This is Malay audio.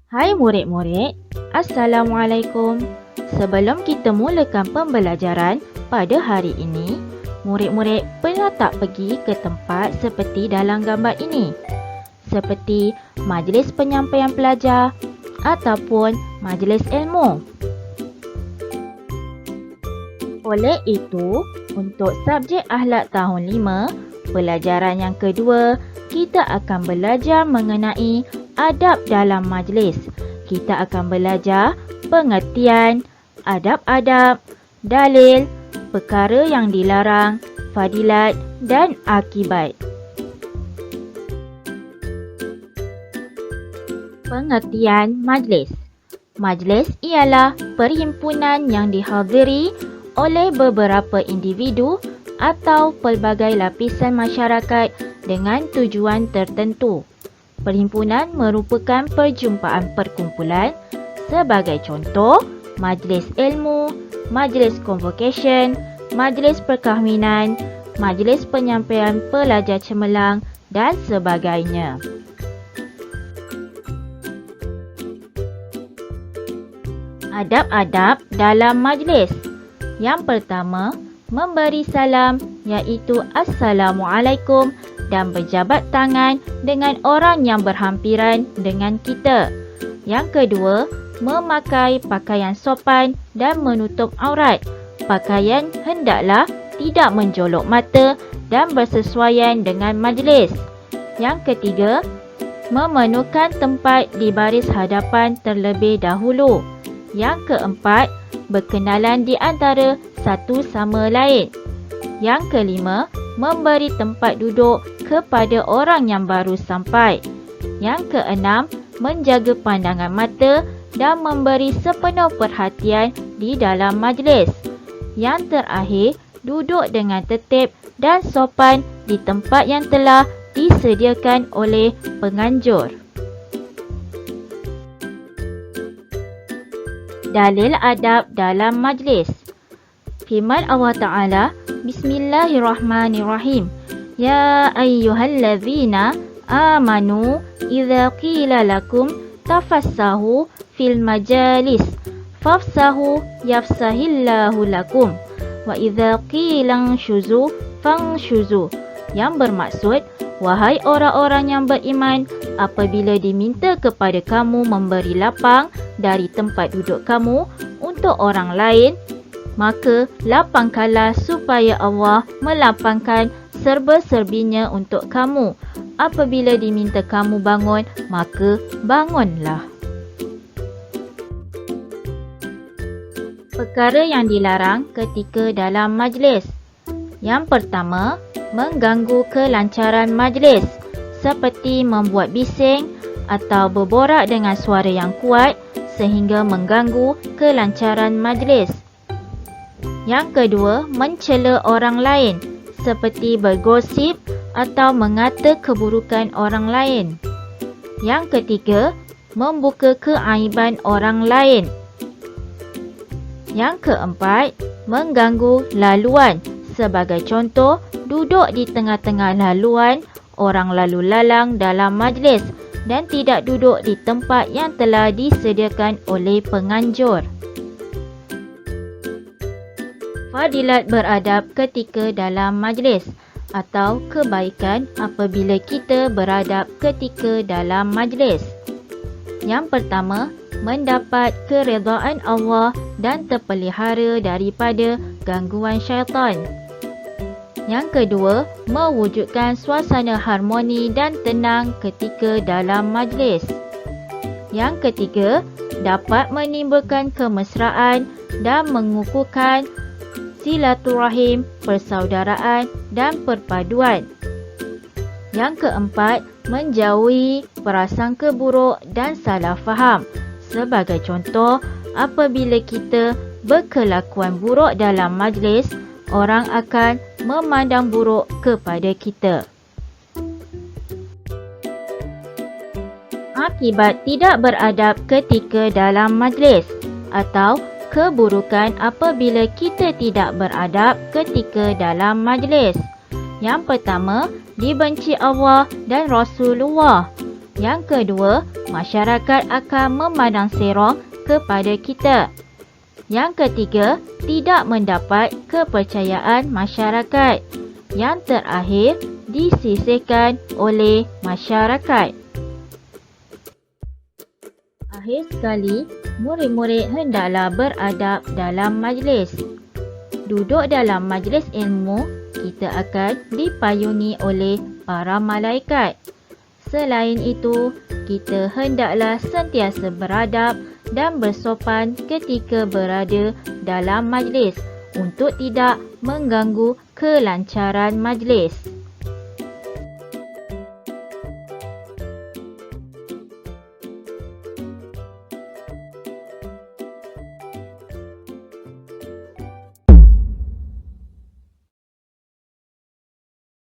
Hai murid-murid, Assalamualaikum. Sebelum kita mulakan pembelajaran pada hari ini, murid-murid pernah tak pergi ke tempat seperti dalam gambar ini? Seperti majlis penyampaian pelajar ataupun majlis ilmu. Oleh itu, untuk subjek akhlak tahun 5, pelajaran yang kedua, kita akan belajar mengenai adab dalam majlis. Kita akan belajar pengertian, adab-adab, dalil, perkara yang dilarang, fadilat dan akibat. Pengertian majlis. Majlis ialah perhimpunan yang dihadiri oleh beberapa individu atau pelbagai lapisan masyarakat dengan tujuan tertentu. Perhimpunan merupakan perjumpaan perkumpulan sebagai contoh majlis ilmu, majlis convocation, majlis perkahwinan, majlis penyampaian pelajar cemerlang dan sebagainya. Adab-adab dalam majlis. Yang pertama, memberi salam iaitu Assalamualaikum dan berjabat tangan dengan orang yang berhampiran dengan kita. Yang kedua, memakai pakaian sopan dan menutup aurat. Pakaian hendaklah tidak menjolok mata dan bersesuaian dengan majlis. Yang ketiga, memenuhkan tempat di baris hadapan terlebih dahulu. Yang keempat, berkenalan di antara satu sama lain. Yang kelima, memberi tempat duduk kepada orang yang baru sampai. Yang keenam, menjaga pandangan mata dan memberi sepenuh perhatian di dalam majlis. Yang terakhir, duduk dengan tertib dan sopan di tempat yang telah disediakan oleh penganjur. Dalil adab dalam majlis. Firman Allah Ta'ala, Bismillahirrahmanirrahim. Ya ayyuhallazina amanu idza qila lakum tafassahu fil majalis fafsahu yafsahillahu lakum wa idza qila syuzu fangshuzu. Yang bermaksud, wahai orang-orang yang beriman, apabila diminta kepada kamu memberi lapang dari tempat duduk kamu untuk orang lain, maka lapangkanlah supaya Allah melapangkan serba-serbinya untuk kamu. Apabila diminta kamu bangun, maka bangunlah. Perkara yang dilarang ketika dalam majlis. Yang pertama, mengganggu kelancaran majlis seperti membuat bising atau berborak dengan suara yang kuat sehingga mengganggu kelancaran majlis. Yang kedua, mencela orang lain seperti bergosip atau mengata keburukan orang lain. Yang ketiga, membuka keaiban orang lain. Yang keempat, mengganggu laluan. Sebagai contoh, duduk di tengah-tengah laluan orang lalu lalang dalam majlis dan tidak duduk di tempat yang telah disediakan oleh penganjur. Fadilat beradab ketika dalam majlis atau kebaikan apabila kita beradab ketika dalam majlis. Yang pertama, mendapat keredaan Allah dan terpelihara daripada gangguan syaitan. Yang kedua, mewujudkan suasana harmoni dan tenang ketika dalam majlis. Yang ketiga, dapat menimbulkan kemesraan dan mengukuhkan silaturahim, persaudaraan dan perpaduan. Yang keempat, menjauhi prasangka buruk dan salah faham. Sebagai contoh, apabila kita berkelakuan buruk dalam majlis, orang akan memandang buruk kepada kita. Akibat tidak beradab ketika dalam majlis atau keburukan apabila kita tidak beradab ketika dalam majlis. Yang pertama, dibenci Allah dan Rasulullah. Yang kedua, masyarakat akan memandang serong kepada kita. Yang ketiga, tidak mendapat kepercayaan masyarakat. Yang terakhir, disisihkan oleh masyarakat. Akhir sekali, murid-murid hendaklah beradab dalam majlis. Duduk dalam majlis ilmu, kita akan dipayungi oleh para malaikat. Selain itu, kita hendaklah sentiasa beradab dan bersopan ketika berada dalam majlis untuk tidak mengganggu kelancaran majlis.